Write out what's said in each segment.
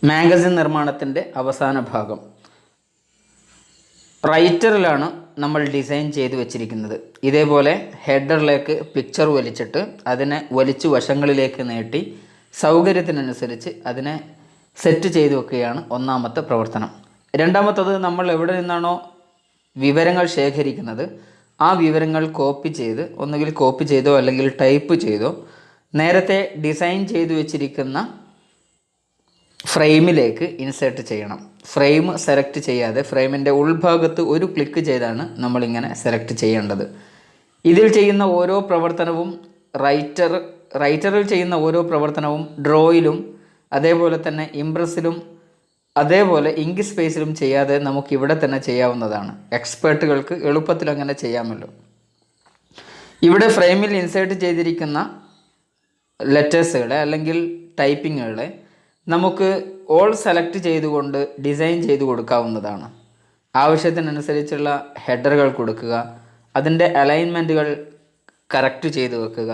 Magazine നിർമ്മാണത്തിൻ്റെ അവസാന ഭാഗം. റൈറ്ററിലാണ് നമ്മൾ ഡിസൈൻ ചെയ്ത് വെച്ചിരിക്കുന്നത്. ഇതേപോലെ ഹെഡറിലേക്ക് പിക്ചർ വലിച്ചിട്ട് അതിനെ വലിച്ചു വശങ്ങളിലേക്ക് നീട്ടി സൗകര്യത്തിനനുസരിച്ച് അതിനെ സെറ്റ് ചെയ്ത് വെക്കുകയാണ് ഒന്നാമത്തെ പ്രവർത്തനം. രണ്ടാമത്തത്, നമ്മൾ എവിടെ നിന്നാണോ വിവരങ്ങൾ ശേഖരിക്കുന്നത് ആ വിവരങ്ങൾ കോപ്പി ചെയ്ത്, ഒന്നുകിൽ കോപ്പി ചെയ്തോ അല്ലെങ്കിൽ ടൈപ്പ് ചെയ്തോ നേരത്തെ ഡിസൈൻ ചെയ്ത് വെച്ചിരിക്കുന്ന ഫ്രെയിമിലേക്ക് ഇൻസേർട്ട് ചെയ്യണം. ഫ്രെയിം സെലക്ട് ചെയ്യാതെ ഫ്രെയിമിൻ്റെ ഉൾഭാഗത്ത് ഒരു ക്ലിക്ക് ചെയ്താണ് നമ്മളിങ്ങനെ സെലക്ട് ചെയ്യേണ്ടത്. ഇതിൽ ചെയ്യുന്ന ഓരോ പ്രവർത്തനവും റൈറ്ററിൽ ചെയ്യുന്ന ഓരോ പ്രവർത്തനവും ഡ്രോയിലും അതേപോലെ തന്നെ ഇംപ്രസിലും അതേപോലെ ഇങ്ക് സ്പേസിലും ചെയ്യാതെ നമുക്കിവിടെ തന്നെ ചെയ്യാവുന്നതാണ്. എക്സ്പേർട്ടുകൾക്ക് എളുപ്പത്തിൽ അങ്ങനെ ചെയ്യാമല്ലോ. ഇവിടെ ഫ്രെയിമിൽ ഇൻസേർട്ട് ചെയ്തിരിക്കുന്ന ലെറ്റേഴ്സുകളെ അല്ലെങ്കിൽ ടൈപ്പിങ്ങുകളെ നമുക്ക് ഓൾ സെലക്ട് ചെയ്തുകൊണ്ട് ഡിസൈൻ ചെയ്ത് കൊടുക്കാവുന്നതാണ്. ആവശ്യത്തിനനുസരിച്ചുള്ള ഹെഡറുകൾ കൊടുക്കുക, അതിൻ്റെ അലൈൻമെൻറ്റുകൾ കറക്റ്റ് ചെയ്ത് വെക്കുക,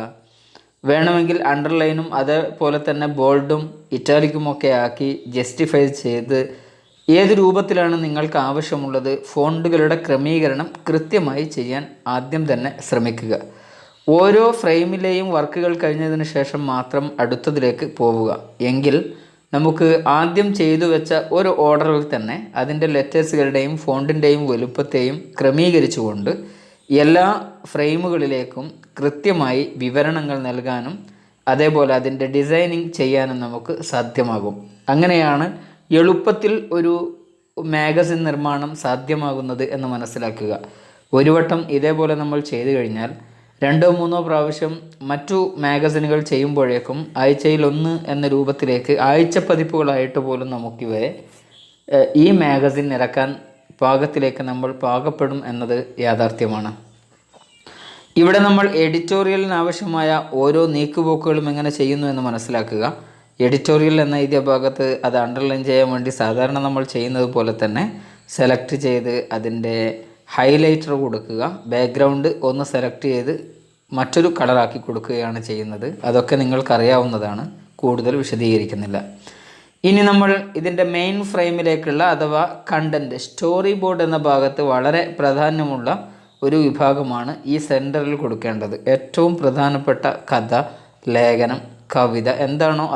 വേണമെങ്കിൽ അണ്ടർലൈനും അതേപോലെ തന്നെ ബോൾഡും ഇറ്റാലിക്കുമൊക്കെ ആക്കി ജസ്റ്റിഫൈ ചെയ്ത് ഏത് രൂപത്തിലാണ് നിങ്ങൾക്ക് ആവശ്യമുള്ളത് ഫോണ്ടുകളുടെ ക്രമീകരണം കൃത്യമായി ചെയ്യാൻ ആദ്യം തന്നെ ശ്രമിക്കുക. ഓരോ ഫ്രെയിമിലെയും വർക്കുകൾ കഴിഞ്ഞതിന് ശേഷം മാത്രം അടുത്തതിലേക്ക് പോവുക. എങ്കിൽ നമുക്ക് ആദ്യം ചെയ്തു വെച്ച ഒരു ഓർഡറിൽ തന്നെ അതിൻ്റെ ലെറ്റേഴ്സുകളുടെയും ഫോണ്ടിൻ്റെയും വലുപ്പത്തെയും ക്രമീകരിച്ചുകൊണ്ട് എല്ലാ ഫ്രെയിമുകളിലേക്കും കൃത്യമായി വിവരണങ്ങൾ നൽകാനും അതേപോലെ അതിൻ്റെ ഡിസൈനിങ് ചെയ്യാനും നമുക്ക് സാധ്യമാകും. അങ്ങനെയാണ് എളുപ്പത്തിൽ ഒരു മാഗസിൻ നിർമ്മാണം സാധ്യമാകുന്നത് എന്ന് മനസ്സിലാക്കുക. ഒരു വട്ടം ഇതേപോലെ നമ്മൾ ചെയ്തു കഴിഞ്ഞാൽ 2-3 പ്രാവശ്യം മറ്റു മാഗസിനുകൾ ചെയ്യുമ്പോഴേക്കും ആഴ്ചയിൽ 1 എന്ന രൂപത്തിലേക്ക് ആഴ്ച പതിപ്പുകളായിട്ട് പോലും നമുക്കിവയെ ഈ മാഗസിൻ ഇറക്കാൻ പാകത്തിലേക്ക് നമ്മൾ പാകപ്പെടും എന്നത് യാഥാർത്ഥ്യമാണ്. ഇവിടെ നമ്മൾ എഡിറ്റോറിയലിന് ആവശ്യമായ ഓരോ നീക്കുപോക്കുകളും എങ്ങനെ ചെയ്യുന്നു എന്ന് മനസ്സിലാക്കുക. എഡിറ്റോറിയൽ എന്ന എഴുതിയ ഭാഗത്ത് അത് അണ്ടർലൈൻ ചെയ്യാൻ വേണ്ടി സാധാരണ നമ്മൾ ചെയ്യുന്നത് പോലെ തന്നെ സെലക്ട് ചെയ്ത് അതിൻ്റെ ഹൈലൈറ്റർ കൊടുക്കുക, ബാക്ക്ഗ്രൗണ്ട് ഒന്ന് സെലക്ട് ചെയ്ത് മറ്റൊരു കളറാക്കി കൊടുക്കുകയാണ് ചെയ്യുന്നത്. അതൊക്കെ നിങ്ങൾക്കറിയാവുന്നതാണ്, കൂടുതൽ വിശദീകരിക്കുന്നില്ല. ഇനി നമ്മൾ ഇതിൻ്റെ മെയിൻ ഫ്രെയിമിലേക്കുള്ള അഥവാ കണ്ടൻറ്റ് സ്റ്റോറി ബോർഡ് എന്ന ഭാഗത്ത് വളരെ പ്രാധാന്യമുള്ള ഒരു വിഭാഗമാണ് ഈ സെൻറ്ററിൽ കൊടുക്കേണ്ടത്. ഏറ്റവും പ്രധാനപ്പെട്ട കഥ, ലേഖനം, കവിത എന്താണോ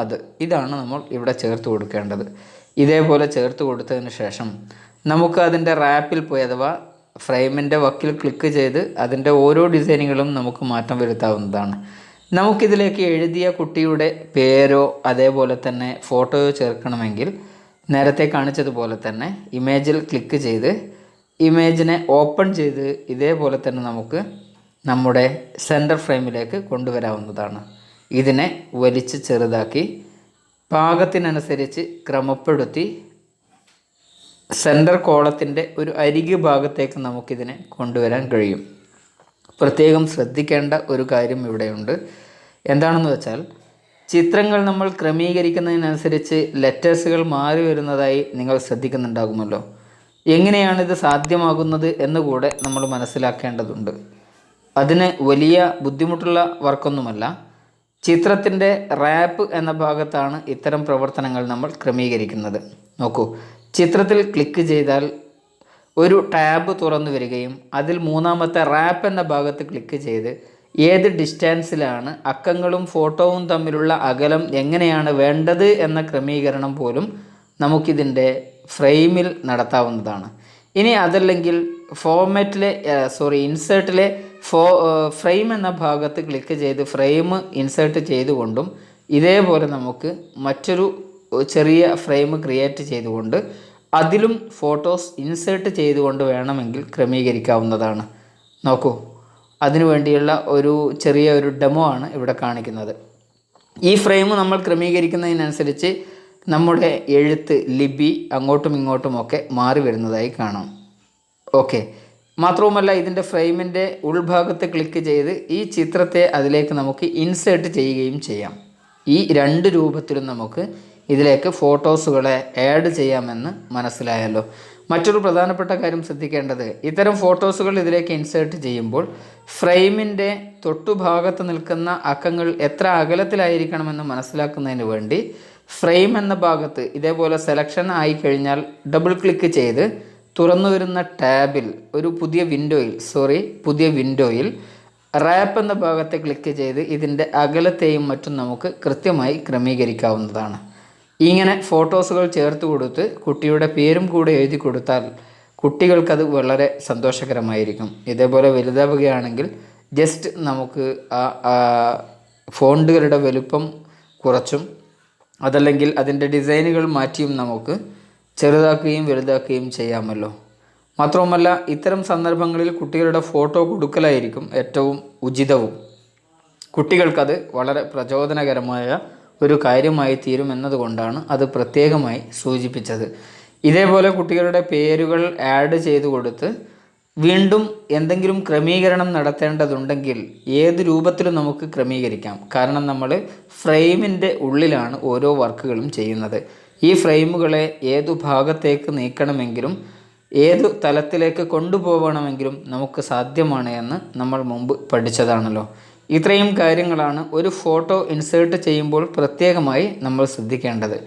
ഇതാണ് നമ്മൾ ഇവിടെ ചേർത്ത് കൊടുക്കേണ്ടത്. ഇതേപോലെ ചേർത്ത് കൊടുത്തതിന് ശേഷം നമുക്ക് അതിൻ്റെ റാപ്പിൽ പോയി അഥവാ ഫ്രെയിമിൻ്റെ വക്കിൽ ക്ലിക്ക് ചെയ്ത് അതിൻ്റെ ഓരോ ഡിസൈനുകളും നമുക്ക് മാറ്റം വരുത്താവുന്നതാണ്. നമുക്കിതിലേക്ക് എഴുതിയ കുട്ടിയുടെ പേരോ അതേപോലെ തന്നെ ഫോട്ടോയോ ചേർക്കണമെങ്കിൽ നേരത്തെ കാണിച്ചതുപോലെ തന്നെ ഇമേജിൽ ക്ലിക്ക് ചെയ്ത് ഇമേജിനെ ഓപ്പൺ ചെയ്ത് ഇതേപോലെ തന്നെ നമുക്ക് നമ്മുടെ സെൻറ്റർ ഫ്രെയിമിലേക്ക് കൊണ്ടുവരാവുന്നതാണ്. ഇതിനെ വലിച്ച് ചെറുതാക്കി പാകത്തിനനുസരിച്ച് ക്രമപ്പെടുത്തി സെൻറ്റർ കോളത്തിൻ്റെ ഒരു അരികു ഭാഗത്തേക്ക് നമുക്കിതിനെ കൊണ്ടുവരാൻ കഴിയും. പ്രത്യേകം ശ്രദ്ധിക്കേണ്ട ഒരു കാര്യം ഇവിടെയുണ്ട്. എന്താണെന്ന് വെച്ചാൽ ചിത്രങ്ങൾ നമ്മൾ ക്രമീകരിക്കുന്നതിനനുസരിച്ച് ലെറ്റേഴ്സുകൾ മാറി വരുന്നതായി നിങ്ങൾ ശ്രദ്ധിക്കുന്നുണ്ടാകുമല്ലോ. എങ്ങനെയാണിത് സാധ്യമാകുന്നത് എന്നുകൂടെ നമ്മൾ മനസ്സിലാക്കേണ്ടതുണ്ട്. അതിന് വലിയ ബുദ്ധിമുട്ടുള്ള വർക്കൊന്നുമല്ല. ചിത്രത്തിൻ്റെ റാപ്പ് എന്ന ഭാഗത്താണ് ഇത്തരം പ്രവർത്തനങ്ങൾ നമ്മൾ ക്രമീകരിക്കുന്നത്. നോക്കൂ, ചിത്രത്തിൽ ക്ലിക്ക് ചെയ്താൽ ഒരു ടാബ് തുറന്നു വരികയും അതിൽ 3ാമത്തെ റാപ്പ് എന്ന ഭാഗത്ത് ക്ലിക്ക് ചെയ്ത് ഏത് ഡിസ്റ്റൻസിലാണ് അക്കങ്ങളും ഫോട്ടോവും തമ്മിലുള്ള അകലം എങ്ങനെയാണ് വേണ്ടത് എന്ന ക്രമീകരണം പോലും നമുക്കിതിൻ്റെ ഫ്രെയിമിൽ നടത്താവുന്നതാണ്. ഇനി അതല്ലെങ്കിൽ ഇൻസേർട്ടിലെ ഫ്രെയിം എന്ന ഭാഗത്ത് ക്ലിക്ക് ചെയ്ത് ഫ്രെയിം ഇൻസേർട്ട് ചെയ്തുകൊണ്ടും ഇതേപോലെ നമുക്ക് മറ്റൊരു ചെറിയ ഫ്രെയിം ക്രിയേറ്റ് ചെയ്തുകൊണ്ട് അതിലും ഫോട്ടോസ് ഇൻസേർട്ട് ചെയ്തുകൊണ്ട് വേണമെങ്കിൽ ക്രമീകരിക്കാവുന്നതാണ്. നോക്കൂ, അതിനു വേണ്ടിയുള്ള ചെറിയ ഡെമോ ആണ് ഇവിടെ കാണിക്കുന്നത്. ഈ ഫ്രെയിം നമ്മൾ ക്രമീകരിക്കുന്നതിനനുസരിച്ച് നമ്മുടെ എഴുത്ത്, ലിപി അങ്ങോട്ടും ഇങ്ങോട്ടുമൊക്കെ മാറി വരുന്നതായി കാണാം. ഓക്കെ, മാത്രവുമല്ല ഇതിൻ്റെ ഫ്രെയിമിൻ്റെ ഉൾഭാഗത്ത് ക്ലിക്ക് ചെയ്ത് ഈ ചിത്രത്തെ അതിലേക്ക് നമുക്ക് ഇൻസേർട്ട് ചെയ്യുകയും ചെയ്യാം. ഈ 2 രൂപത്തിലും നമുക്ക് ഇതിലേക്ക് ഫോട്ടോസുകളെ ആഡ് ചെയ്യാമെന്ന് മനസ്സിലായല്ലോ. മറ്റൊരു പ്രധാനപ്പെട്ട കാര്യം ശ്രദ്ധിക്കേണ്ടത്, ഇത്തരം ഫോട്ടോസുകൾ ഇതിലേക്ക് ഇൻസേർട്ട് ചെയ്യുമ്പോൾ ഫ്രെയിമിൻ്റെ തൊട്ടുഭാഗത്ത് നിൽക്കുന്ന അക്കങ്ങൾ എത്ര അകലത്തിലായിരിക്കണമെന്ന് മനസ്സിലാക്കുന്നതിന് വേണ്ടി ഫ്രെയിം എന്ന ഭാഗത്ത് ഇതേപോലെ സെലക്ഷൻ ആയി കഴിഞ്ഞാൽ ഡബിൾ ക്ലിക്ക് ചെയ്ത് തുറന്നു വരുന്ന ടാബിൽ ഒരു പുതിയ വിൻഡോയിൽ റാപ്പ് എന്ന ഭാഗത്തെ ക്ലിക്ക് ചെയ്ത് ഇതിൻ്റെ അകലത്തെയും മറ്റും നമുക്ക് കൃത്യമായി ക്രമീകരിക്കാവുന്നതാണ്. ഇങ്ങനെ ഫോട്ടോസുകൾ ചേർത്ത് കൊടുത്ത് കുട്ടിയുടെ പേരും കൂടെ എഴുതി കൊടുത്താൽ കുട്ടികൾക്കത് വളരെ സന്തോഷകരമായിരിക്കും. ഇതേപോലെ വലുതാവുകയാണെങ്കിൽ ജസ്റ്റ് നമുക്ക് ഫോണ്ടുകളുടെ വലുപ്പം കുറച്ചും അതല്ലെങ്കിൽ അതിൻ്റെ ഡിസൈനുകൾ മാറ്റിയും നമുക്ക് ചെറുതാക്കുകയും വലുതാക്കുകയും ചെയ്യാമല്ലോ. മാത്രവുമല്ല, ഇത്തരം സന്ദർഭങ്ങളിൽ കുട്ടികളുടെ ഫോട്ടോ കൊടുക്കലായിരിക്കും ഏറ്റവും ഉചിതവും. കുട്ടികൾക്കത് വളരെ പ്രചോദനകരമായ ഒരു കാര്യമായി തീരുമെന്നതുകൊണ്ടാണ് അത് പ്രത്യേകമായി സൂചിപ്പിച്ചത്. ഇതേപോലെ കുട്ടികളുടെ പേരുകൾ ആഡ് ചെയ്തു കൊടുത്ത് വീണ്ടും എന്തെങ്കിലും ക്രമീകരണം നടത്തേണ്ടതുണ്ടെങ്കിൽ ഏത് രൂപത്തിലും നമുക്ക് ക്രമീകരിക്കാം. കാരണം നമ്മൾ ഫ്രെയിമിൻ്റെ ഉള്ളിലാണ് ഓരോ വർക്കുകളും ചെയ്യുന്നത്. ഈ ഫ്രെയിമുകളെ ഏതു ഭാഗത്തേക്ക് നീക്കണമെങ്കിലും ഏതു തലത്തിലേക്ക് കൊണ്ടുപോകണമെങ്കിലും നമുക്ക് സാധ്യമാണ് എന്ന് നമ്മൾ മുമ്പ് പഠിച്ചതാണല്ലോ. ഇത്രയും കാര്യങ്ങളാണ് ഒരു ഫോട്ടോ ഇൻസേർട്ട് ചെയ്യുമ്പോൾ പ്രത്യേകമായി നമ്മൾ ശ്രദ്ധിക്കേണ്ടത്.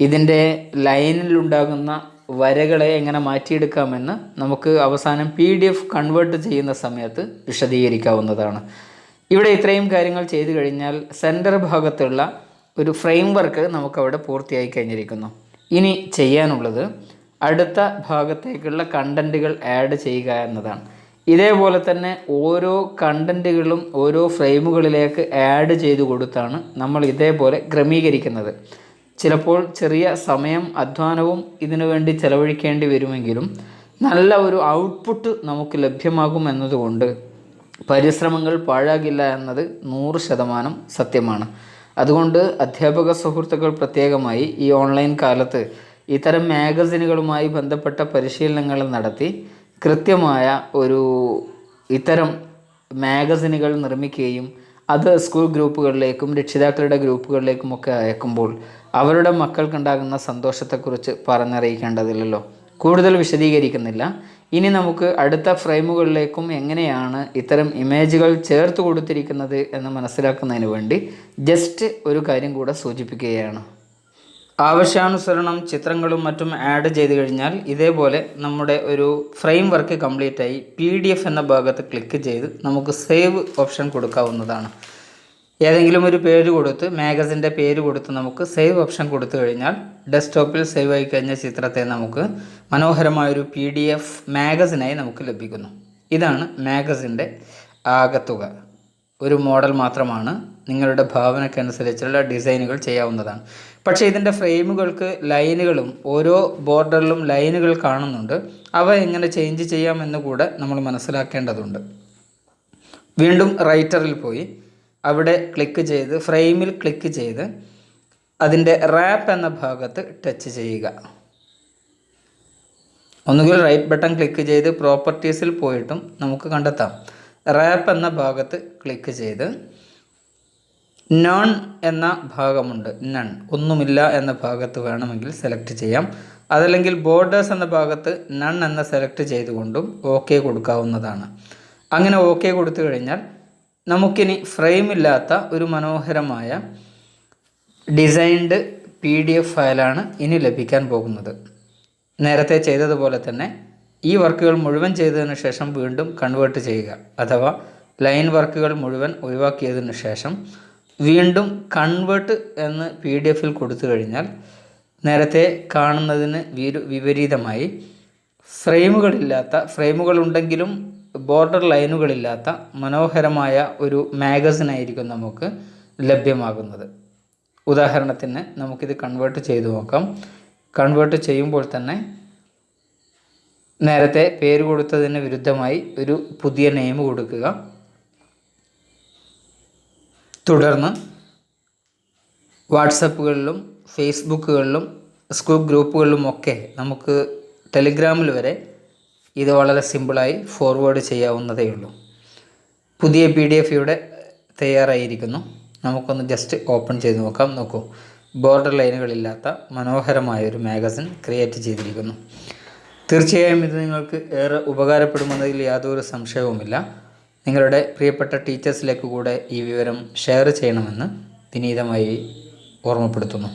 ഇതിൻ്റെ ലൈനിലുണ്ടാകുന്ന വരകളെ എങ്ങനെ മാറ്റിയെടുക്കാമെന്ന് നമുക്ക് അവസാനം PDF കൺവേർട്ട് ചെയ്യുന്ന സമയത്ത് വിശദീകരിക്കാവുന്നതാണ്. ഇവിടെ ഇത്രയും കാര്യങ്ങൾ ചെയ്തു കഴിഞ്ഞാൽ സെൻറ്റർ ഭാഗത്തുള്ള ഒരു ഫ്രെയിം വർക്ക് നമുക്കവിടെ പൂർത്തിയായി കഴിഞ്ഞിരിക്കുന്നു. ഇനി ചെയ്യാനുള്ളത് അടുത്ത ഭാഗത്തേക്കുള്ള കണ്ടൻറ്റുകൾ ആഡ് ചെയ്യുക എന്നതാണ്. ഇതേപോലെ തന്നെ ഓരോ കണ്ടൻറ്റുകളും ഓരോ ഫ്രെയിമുകളിലേക്ക് ആഡ് ചെയ്തു കൊടുത്താണ് നമ്മൾ ഇതേപോലെ ക്രമീകരിക്കുന്നത്. ചിലപ്പോൾ ചെറിയ സമയം അധ്വാനവും ഇതിനു വേണ്ടി ചെലവഴിക്കേണ്ടി വരുമെങ്കിലും നല്ല ഒരു ഔട്ട്പുട്ട് നമുക്ക് ലഭ്യമാകും എന്നതുകൊണ്ട് പരിശ്രമങ്ങൾ പാഴാകില്ല എന്നത് 100% സത്യമാണ്. അതുകൊണ്ട് അധ്യാപക സുഹൃത്തുക്കൾ പ്രത്യേകമായി ഈ ഓൺലൈൻ കാലത്ത് ഇത്തരം മാഗസിനുകളുമായി ബന്ധപ്പെട്ട പരിശീലനങ്ങൾ നടത്തി കൃത്യമായ ഇത്തരം മാഗസിനുകൾ നിർമ്മിക്കുകയും അത് സ്കൂൾ ഗ്രൂപ്പുകളിലേക്കും രക്ഷിതാക്കളുടെ ഗ്രൂപ്പുകളിലേക്കും ഒക്കെ അയക്കുമ്പോൾ അവരുടെ മക്കൾക്കുണ്ടാകുന്ന സന്തോഷത്തെക്കുറിച്ച് പറഞ്ഞറിയിക്കേണ്ടതില്ലല്ലോ. കൂടുതൽ വിശദീകരിക്കുന്നില്ല. ഇനി നമുക്ക് അടുത്ത ഫ്രെയിമുകളിലേക്കും എങ്ങനെയാണ് ഇത്തരം ഇമേജുകൾ ചേർത്ത് കൊടുത്തിരിക്കുന്നത് എന്ന് മനസ്സിലാക്കുന്നതിന് വേണ്ടി ജസ്റ്റ് ഒരു കാര്യം കൂടെ സൂചിപ്പിക്കുകയാണ്. ആവശ്യാനുസരണം ചിത്രങ്ങളും മറ്റും ആഡ് ചെയ്ത് കഴിഞ്ഞാൽ ഇതേപോലെ നമ്മുടെ ഒരു ഫ്രെയിം വർക്ക് കംപ്ലീറ്റായി PDF എന്ന ഭാഗത്ത് ക്ലിക്ക് ചെയ്ത് നമുക്ക് സേവ് ഓപ്ഷൻ കൊടുക്കാവുന്നതാണ്. ഏതെങ്കിലും ഒരു പേര് കൊടുത്ത് മാഗസിൻ്റെ പേര് കൊടുത്ത് നമുക്ക് സേവ് ഓപ്ഷൻ കൊടുത്തു കഴിഞ്ഞാൽ ഡെസ്ക്ടോപ്പിൽ സേവ് ആയി കഴിഞ്ഞ ചിത്രത്തെ നമുക്ക് മനോഹരമായൊരു PDF മാഗസിനായി നമുക്ക് ലഭിക്കുന്നു. ഇതാണ് മാഗസിൻ്റെ ആകത്തുക. ഒരു മോഡൽ മാത്രമാണ്. നിങ്ങളുടെ ഭാവനയ്ക്കനുസരിച്ചുള്ള ഡിസൈനുകൾ ചെയ്യാവുന്നതാണ്. പക്ഷേ ഇതിൻ്റെ ഫ്രെയിമുകൾക്ക് ലൈനുകളും ഓരോ ബോർഡറിലും ലൈനുകൾ കാണുന്നുണ്ട്. അവ എങ്ങനെ ചേഞ്ച് ചെയ്യാമെന്ന് കൂടെ നമ്മൾ മനസ്സിലാക്കേണ്ടതുണ്ട്. വീണ്ടും റൈറ്ററിൽ പോയി അവിടെ ക്ലിക്ക് ചെയ്ത് ഫ്രെയിമിൽ ക്ലിക്ക് ചെയ്ത് അതിൻ്റെ റാപ്പ് എന്ന ഭാഗത്ത് ടച്ച് ചെയ്യുക. ഒന്നുകിൽ റൈറ്റ് ബട്ടൺ ക്ലിക്ക് ചെയ്ത് പ്രോപ്പർട്ടീസിൽ പോയിട്ടും നമുക്ക് കണ്ടെത്താം. റാപ്പ് എന്ന ഭാഗത്ത് ക്ലിക്ക് ചെയ്ത് നൺ എന്ന ഭാഗമുണ്ട്. നൺ ഒന്നുമില്ല എന്ന ഭാഗത്ത് വേണമെങ്കിൽ സെലക്ട് ചെയ്യാം. അതല്ലെങ്കിൽ ബോർഡേഴ്സ് എന്ന ഭാഗത്ത് നൺ എന്ന സെലക്ട് ചെയ്തുകൊണ്ടും OK കൊടുക്കാവുന്നതാണ്. അങ്ങനെ OK കൊടുത്തു കഴിഞ്ഞാൽ നമുക്കിനി ഫ്രെയിമില്ലാത്ത ഒരു മനോഹരമായ ഡിസൈൻഡ് PDF ഫയലാണ് ഇനി ലഭിക്കാൻ പോകുന്നത്. നേരത്തെ ചെയ്തതുപോലെ തന്നെ ഈ വർക്കുകൾ മുഴുവൻ ചെയ്തതിന് ശേഷം വീണ്ടും കൺവേർട്ട് ചെയ്യുക. അഥവാ ലൈൻ വർക്കുകൾ മുഴുവൻ ഒഴിവാക്കിയതിന് ശേഷം വീണ്ടും കൺവേർട്ട് എന്ന് PDF കൊടുത്തു കഴിഞ്ഞാൽ നേരത്തെ കാണുന്നതിന് വിപരീതമായി ഫ്രെയിമുകളുണ്ടെങ്കിലും ബോർഡർ ലൈനുകളില്ലാത്ത മനോഹരമായ ഒരു മാഗസിനായിരിക്കും നമുക്ക് ലഭ്യമാകുന്നത്. ഉദാഹരണത്തിന് നമുക്കിത് കൺവേർട്ട് ചെയ്തു നോക്കാം. കൺവേർട്ട് ചെയ്യുമ്പോൾ തന്നെ നേരത്തെ പേര് കൊടുത്തതിന് വിരുദ്ധമായി ഒരു പുതിയ നെയിം കൊടുക്കുക. തുടർന്ന് വാട്സപ്പുകളിലും ഫേസ്ബുക്കുകളിലും സ്കൂൾ ഗ്രൂപ്പുകളിലുമൊക്കെ നമുക്ക് ടെലിഗ്രാമിൽ വരെ ഇത് വളരെ സിമ്പിളായി ഫോർവേഡ് ചെയ്യാവുന്നതേ ഉള്ളൂ. പുതിയ PDF ഇവിടെ തയ്യാറായിരിക്കുന്നു. നമുക്കൊന്ന് ജസ്റ്റ് ഓപ്പൺ ചെയ്ത് നോക്കാം. നോക്കൂ, ബോർഡർ ലൈനുകളില്ലാത്ത മനോഹരമായൊരു മാഗസിൻ ക്രിയേറ്റ് ചെയ്തിരിക്കുന്നു. തീർച്ചയായും ഇത് നിങ്ങൾക്ക് ഏറെ ഉപകാരപ്പെടുമെന്നതിൽ യാതൊരു സംശയവുമില്ല. നിങ്ങളുടെ പ്രിയപ്പെട്ട ടീച്ചേഴ്സിലേക്ക് കൂടെ ഈ വിവരം ഷെയർ ചെയ്യണമെന്ന് വിനീതമായി ഓർമ്മപ്പെടുത്തുന്നു.